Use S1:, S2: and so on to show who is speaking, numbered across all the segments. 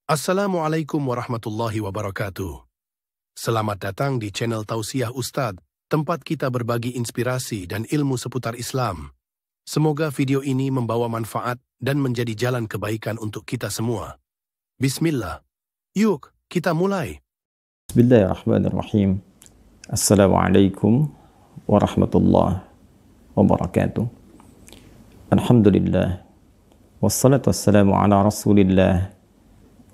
S1: Assalamualaikum warahmatullahi wabarakatuh. Selamat datang di channel Tausiah Ustadz, tempat kita berbagi inspirasi dan ilmu seputar Islam. Semoga video ini membawa manfaat dan menjadi jalan kebaikan untuk kita semua. Bismillah. Yuk, kita mulai.
S2: Bismillahirrahmanirrahim. Assalamualaikum warahmatullahi wabarakatuh. Alhamdulillah. Wassalatu wassalamu ala rasulillah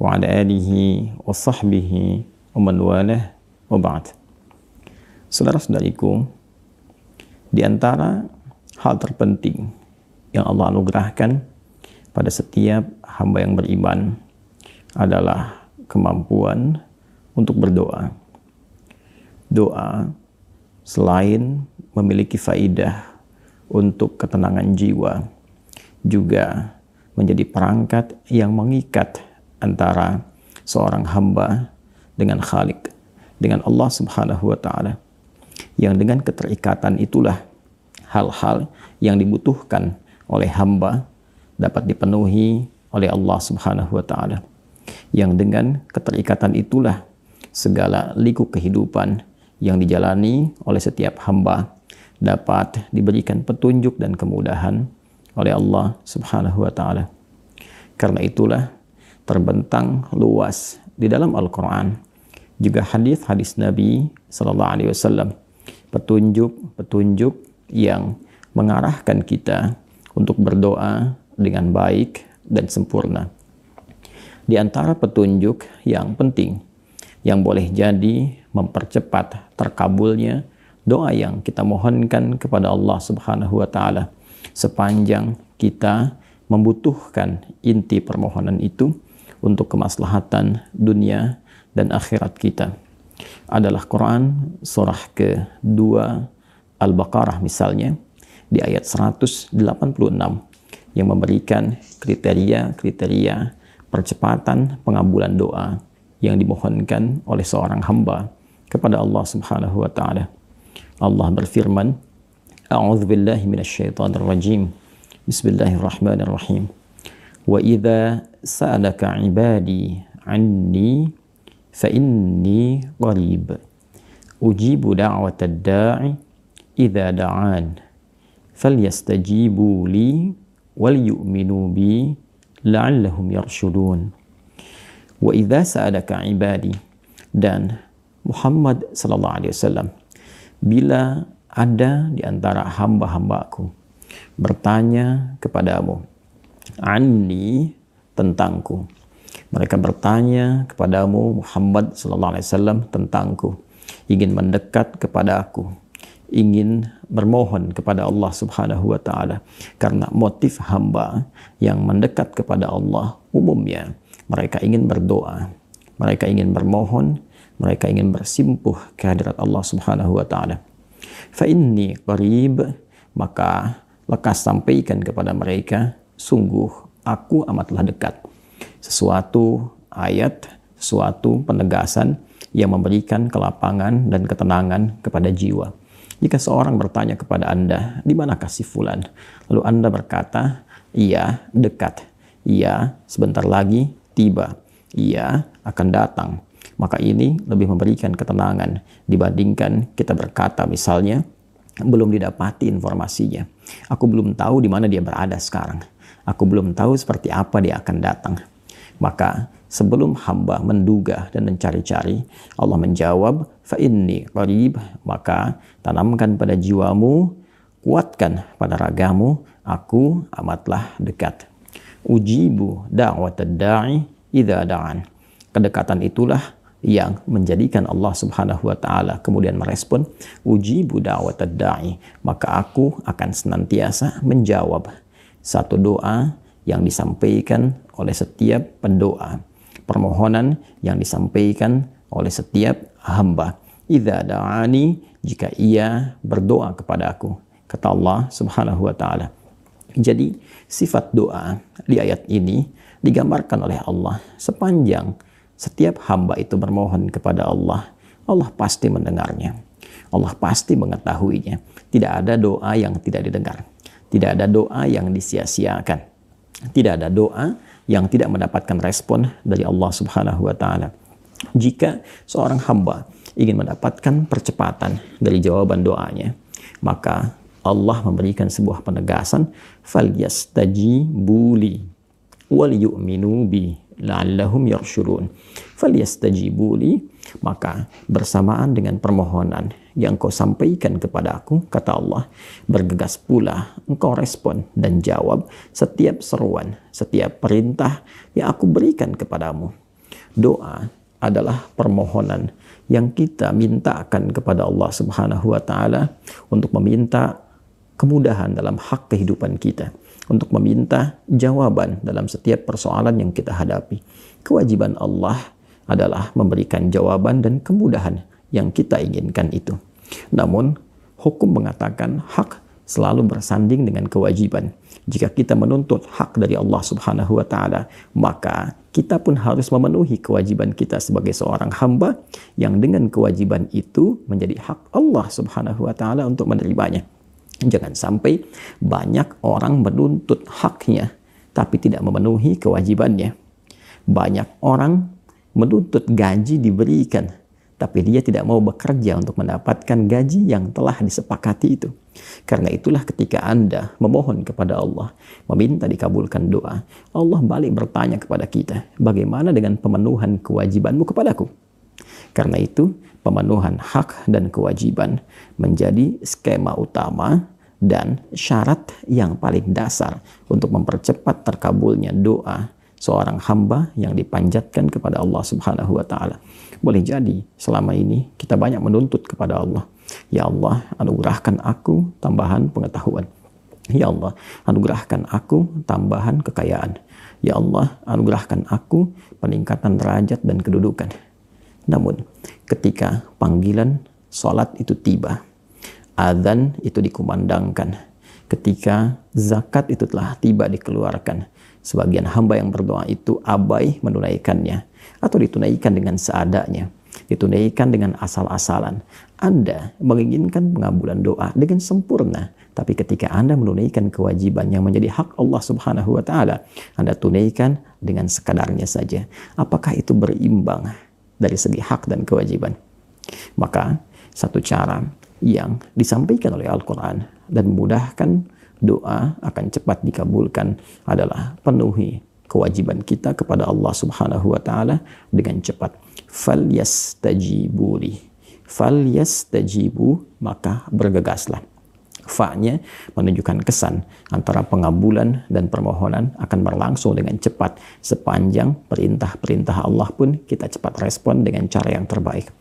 S2: wa ala alihi wa sahbihi wa man walah wa ba'd. Saudara-saudariku, di antara hal terpenting yang Allah anugerahkan pada setiap hamba yang beriman adalah kemampuan untuk berdoa. Doa selain memiliki faidah untuk ketenangan jiwa, juga menjadi perangkat yang mengikat antara seorang hamba dengan Khalik, dengan Allah Subhanahu wa Ta'ala, yang dengan keterikatan itulah hal-hal yang dibutuhkan oleh hamba dapat dipenuhi oleh Allah Subhanahu wa Ta'ala, yang dengan keterikatan itulah segala liku kehidupan yang dijalani oleh setiap hamba dapat diberikan petunjuk dan kemudahan oleh Allah Subhanahu wa Ta'ala. Karena itulah terbentang luas di dalam Al-Quran, juga hadis-hadis Nabi Sallallahu Alaihi Wasallam, petunjuk-petunjuk yang mengarahkan kita untuk berdoa dengan baik dan sempurna. Di antara petunjuk yang penting yang boleh jadi mempercepat terkabulnya doa yang kita mohonkan kepada Allah Subhanahu wa Ta'ala, sepanjang kita membutuhkan inti permohonan itu untuk kemaslahatan dunia dan akhirat kita, adalah Quran surah ke-2 Al-Baqarah misalnya di ayat 186 yang memberikan kriteria-kriteria percepatan pengabulan doa yang dimohonkan oleh seorang hamba kepada Allah Subhanahu wa Ta'ala. Allah berfirman, A'udzubillahi minasyaitonir rajim. Bismillahirrahmanirrahim. Wa idza sa'alaka 'ibadi 'anni fa inni qarib ujibu da'watad da'i idza da'an falyastajibu li wal yu'minu bi la'allahum yarshudun. Wa idza sa'alaka 'ibadi, dan Muhammad sallallahu alaihi wasallam, bila ada di antara hamba-hambaku bertanya kepadamu, anni, tentangku. Mereka bertanya kepadamu Muhammad sallallahu alaihi wasallam tentangku, ingin mendekat kepada aku, ingin bermohon kepada Allah Subhanahu wa Ta'ala. Karena motif hamba yang mendekat kepada Allah umumnya mereka ingin berdoa, mereka ingin bermohon, mereka ingin bersimpuh kehadirat Allah Subhanahu wa Ta'ala. Fa inni qarib, maka lekas sampaikan kepada mereka, sungguh aku amatlah dekat. Sesuatu ayat, sesuatu penegasan yang memberikan kelapangan dan ketenangan kepada jiwa. Jika seorang bertanya kepada Anda, di manakah si fulan? Lalu Anda berkata, ia dekat, ia sebentar lagi tiba, ia akan datang. Maka ini lebih memberikan ketenangan dibandingkan kita berkata misalnya, belum didapati informasinya. Aku belum tahu di mana dia berada sekarang. Aku belum tahu seperti apa dia akan datang. Maka sebelum hamba menduga dan mencari-cari, Allah menjawab, fa inni qarib, maka tanamkan pada jiwamu, kuatkan pada ragamu, aku amatlah dekat. Ujibu da'watad da'i idza da'an. Kedekatan itulah yang menjadikan Allah Subhanahu wa Ta'ala kemudian merespon, ujibu da'watad da'i, maka aku akan senantiasa menjawab satu doa yang disampaikan oleh setiap pendoa, permohonan yang disampaikan oleh setiap hamba. Idza da'ani, jika ia berdoa kepada aku, kata Allah Subhanahu wa Ta'ala. Jadi sifat doa di ayat ini digambarkan oleh Allah sepanjang setiap hamba itu bermohon kepada Allah, Allah pasti mendengarnya. Allah pasti mengetahuinya. Tidak ada doa yang tidak didengar. Tidak ada doa yang disia-siakan. Tidak ada doa yang tidak mendapatkan respon dari Allah Subhanahu wa taala. Jika seorang hamba ingin mendapatkan percepatan dari jawaban doanya, maka Allah memberikan sebuah penegasan, falyastajibu li wal yu'minu bi la'allahum yarshurun. Falyastajibu li, maka bersamaan dengan permohonan yang kau sampaikan kepada aku, kata Allah, bergegas pula engkau respon dan jawab setiap seruan, setiap perintah yang aku berikan kepadamu. Doa adalah permohonan yang kita mintakan kepada Allah Subhanahu wa taala untuk meminta kemudahan dalam hak kehidupan kita, untuk meminta jawaban dalam setiap persoalan yang kita hadapi. Kewajiban Allah adalah memberikan jawaban dan kemudahan yang kita inginkan itu. Namun, hukum mengatakan hak selalu bersanding dengan kewajiban. Jika kita menuntut hak dari Allah Subhanahu wa taala, maka kita pun harus memenuhi kewajiban kita sebagai seorang hamba yang dengan kewajiban itu menjadi hak Allah Subhanahu wa taala untuk menerimanya. Jangan sampai banyak orang menuntut haknya tapi tidak memenuhi kewajibannya. Banyak orang menuntut gaji diberikan tapi dia tidak mau bekerja untuk mendapatkan gaji yang telah disepakati itu. Karena itulah ketika Anda memohon kepada Allah, meminta dikabulkan doa, Allah balik bertanya kepada kita, bagaimana dengan pemenuhan kewajibanmu kepadaku? Karena itu, pemenuhan hak dan kewajiban menjadi skema utama dan syarat yang paling dasar untuk mempercepat terkabulnya doa seorang hamba yang dipanjatkan kepada Allah Subhanahu wa taala. Boleh jadi selama ini kita banyak menuntut kepada Allah, ya Allah, anugerahkan aku tambahan pengetahuan. Ya Allah, anugerahkan aku tambahan kekayaan. Ya Allah, anugerahkan aku peningkatan derajat dan kedudukan. Namun, ketika panggilan sholat itu tiba, adzan itu dikumandangkan, ketika zakat itu telah tiba dikeluarkan, sebagian hamba yang berdoa itu abai menunaikannya atau ditunaikan dengan seadanya, ditunaikan dengan asal-asalan. Anda menginginkan pengabulan doa dengan sempurna, tapi ketika Anda menunaikan kewajiban yang menjadi hak Allah Subhanahu wa taala, Anda tunaikan dengan sekadarnya saja. Apakah itu berimbang dari segi hak dan kewajiban? Maka satu cara yang disampaikan oleh Al-Quran dan memudahkan doa akan cepat dikabulkan adalah penuhi kewajiban kita kepada Allah Subhanahu wa taala dengan cepat. Falyastajibu li. Falyastajibu, maka bergegaslah. Fa-nya menunjukkan kesan antara pengabulan dan permohonan akan berlangsung dengan cepat. Sepanjang perintah-perintah Allah pun kita cepat respon dengan cara yang terbaik.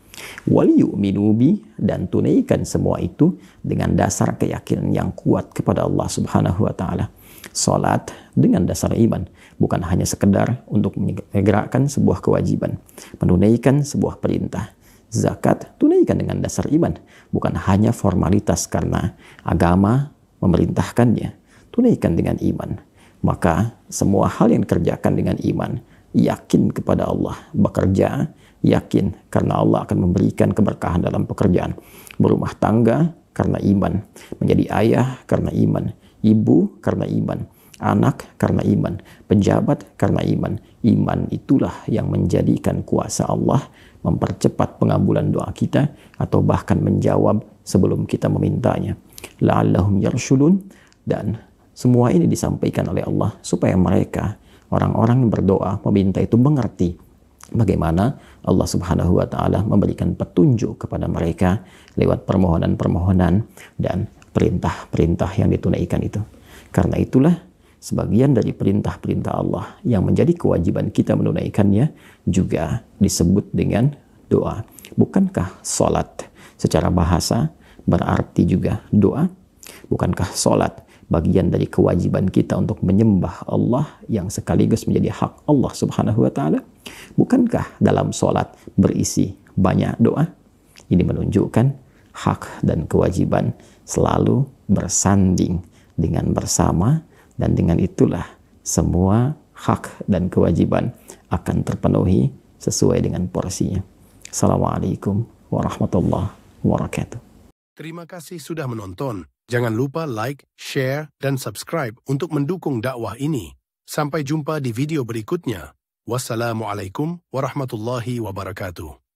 S2: Waliyu'minu bi, dan tunaikan semua itu dengan dasar keyakinan yang kuat kepada Allah Subhanahu wa taala. Salat dengan dasar iman, bukan hanya sekedar untuk menggerakkan sebuah kewajiban, menunaikan sebuah perintah. Zakat tunaikan dengan dasar iman, bukan hanya formalitas karena agama memerintahkannya. Tunaikan dengan iman. Maka semua hal yang dikerjakan dengan iman, yakin kepada Allah, bekerja yakin karena Allah akan memberikan keberkahan dalam pekerjaan, berumah tangga karena iman, menjadi ayah karena iman, ibu karena iman, anak karena iman, pejabat karena iman. Iman itulah yang menjadikan kuasa Allah mempercepat pengabulan doa kita atau bahkan menjawab sebelum kita memintanya. La'allahum yarshudun, dan semua ini disampaikan oleh Allah supaya mereka, orang-orang yang berdoa meminta itu mengerti bagaimana Allah Subhanahu wa taala memberikan petunjuk kepada mereka lewat permohonan-permohonan dan perintah-perintah yang ditunaikan itu. Karena itulah sebagian dari perintah-perintah Allah yang menjadi kewajiban kita menunaikannya juga disebut dengan doa. Bukankah salat secara bahasa berarti juga doa? Bukankah salat bagian dari kewajiban kita untuk menyembah Allah yang sekaligus menjadi hak Allah Subhanahu wa taala? Bukankah dalam salat berisi banyak doa? Ini menunjukkan hak dan kewajiban selalu bersanding dengan bersama, dan dengan itulah semua hak dan kewajiban akan terpenuhi sesuai dengan porsinya. Assalamualaikum warahmatullahi wabarakatuh.
S1: Terima kasih sudah menonton. Jangan lupa like, share, dan subscribe untuk mendukung dakwah ini. Sampai jumpa di video berikutnya. Wassalamualaikum warahmatullahi wabarakatuh.